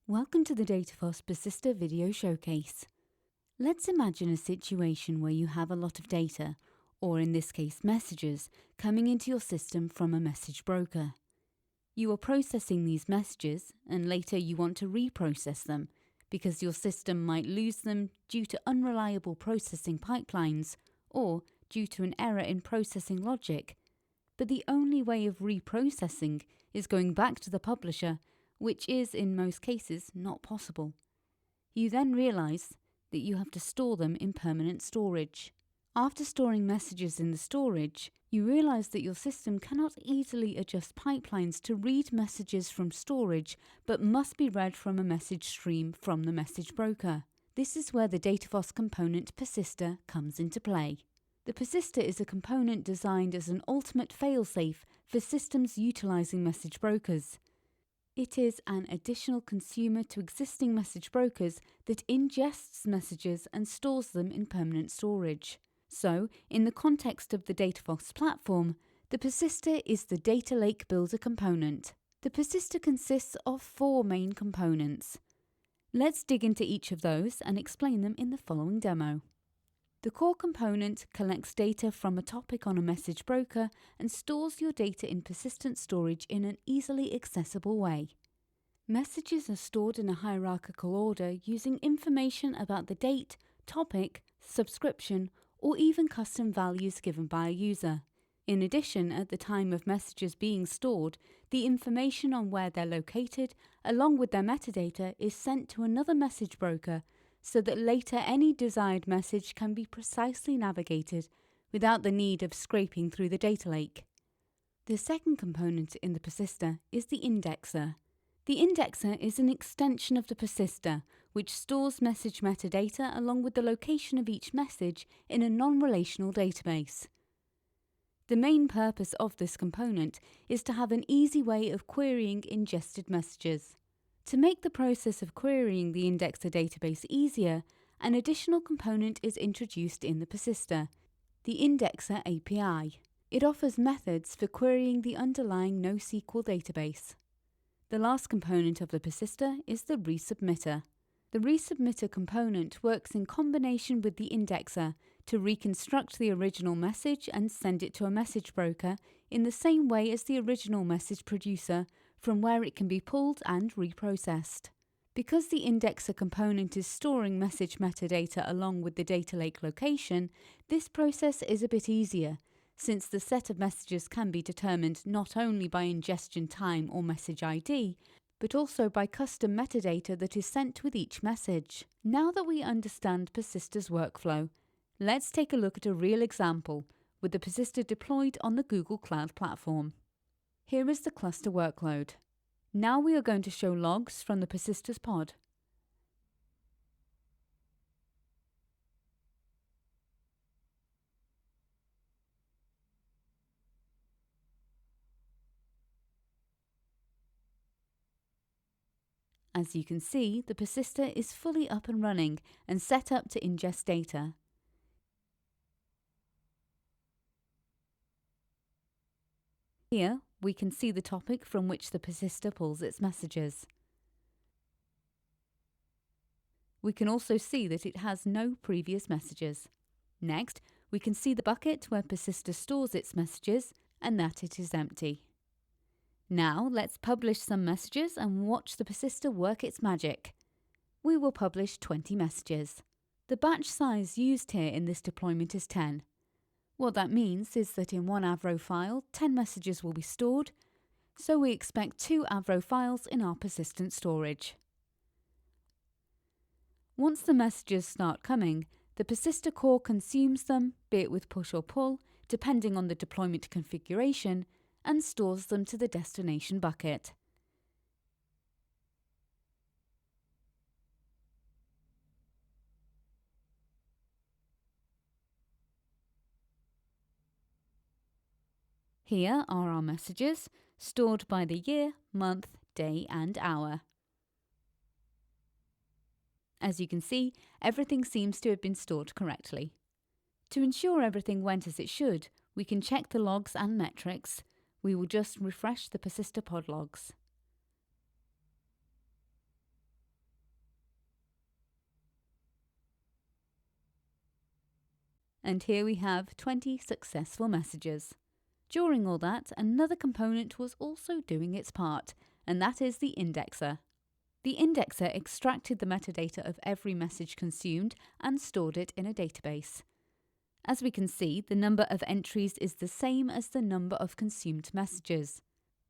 Welcome to the Datafos Persistor video showcase. Let's imagine a situation where you have a lot of data, or in this case messages, coming into your system from a message broker. You are processing these messages and later you want to reprocess them because your system might lose them due to unreliable processing pipelines or due to an error in processing logic. But the only way of reprocessing is going back to the publisher, which is in most cases not possible. You then realize that you have to store them in permanent storage. After storing messages in the storage, you realize that your system cannot easily adjust pipelines to read messages from storage, but must be read from a message stream from the message broker. This is where the Datafos component Persistor comes into play. The Persistor is a component designed as an ultimate failsafe for systems utilizing message brokers. It is an additional consumer to existing message brokers that ingests messages and stores them in permanent storage. So, in the context of the Datafos platform, the Persistor is the data lake builder component. The Persistor consists of 4 main components. Let's dig into each of those and explain them in the following demo. The core component collects data from a topic on a message broker and stores your data in persistent storage in an easily accessible way. Messages are stored in a hierarchical order using information about the date, topic, subscription, or even custom values given by a user. In addition, at the time of messages being stored, the information on where they're located, along with their metadata, is sent to another message broker so that later any desired message can be precisely navigated without the need of scraping through the data lake. The second component in the Persistor is the indexer. The indexer is an extension of the Persistor, which stores message metadata along with the location of each message in a non-relational database. The main purpose of this component is to have an easy way of querying ingested messages. To make the process of querying the indexer database easier, an additional component is introduced in the Persistor, the Indexer API. It offers methods for querying the underlying NoSQL database. The last component of the Persistor is the resubmitter. The resubmitter component works in combination with the indexer to reconstruct the original message and send it to a message broker in the same way as the original message producer, from where it can be pulled and reprocessed. Because the indexer component is storing message metadata along with the data lake location, this process is a bit easier, since the set of messages can be determined not only by ingestion time or message ID, but also by custom metadata that is sent with each message. Now that we understand Persistor's workflow, let's take a look at a real example with the Persistor deployed on the Google Cloud platform. Here is the cluster workload. Now we are going to show logs from the Persistor's pod. As you can see, the Persistor is fully up and running and set up to ingest data. Here, we can see the topic from which the Persistor pulls its messages. We can also see that it has no previous messages. Next, we can see the bucket where Persistor stores its messages and that it is empty. Now, let's publish some messages and watch the Persistor work its magic. We will publish 20 messages. The batch size used here in this deployment is 10. What that means is that in one Avro file, 10 messages will be stored, so we expect 2 Avro files in our persistent storage. Once the messages start coming, the Persistor core consumes them, be it with push or pull, depending on the deployment configuration, and stores them to the destination bucket. Here are our messages, stored by the year, month, day, and hour. As you can see, everything seems to have been stored correctly. To ensure everything went as it should, we can check the logs and metrics. We will just refresh the Persistor pod logs. And here we have 20 successful messages. During all that, another component was also doing its part, and that is the indexer. The indexer extracted the metadata of every message consumed and stored it in a database. As we can see, the number of entries is the same as the number of consumed messages.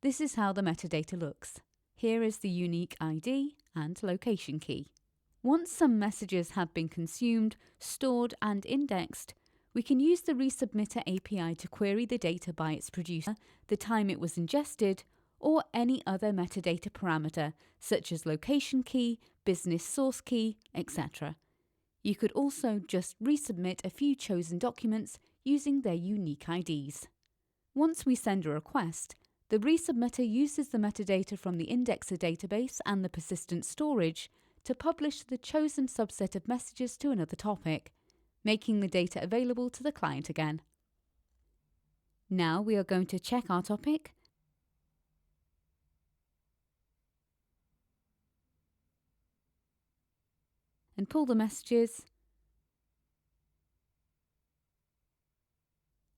This is how the metadata looks. Here is the unique ID and location key. Once some messages have been consumed, stored and indexed, we can use the resubmitter API to query the data by its producer, the time it was ingested, or any other metadata parameter such as location key, business source key, etc. You could also just resubmit a few chosen documents using their unique IDs. Once we send a request, the resubmitter uses the metadata from the indexer database and the persistent storage to publish the chosen subset of messages to another topic, making the data available to the client again. Now we are going to check our topic and pull the messages,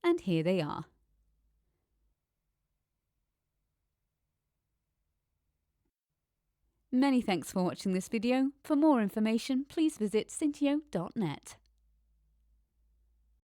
and here they are. Many thanks for watching this video. For more information, please visit syntio.net.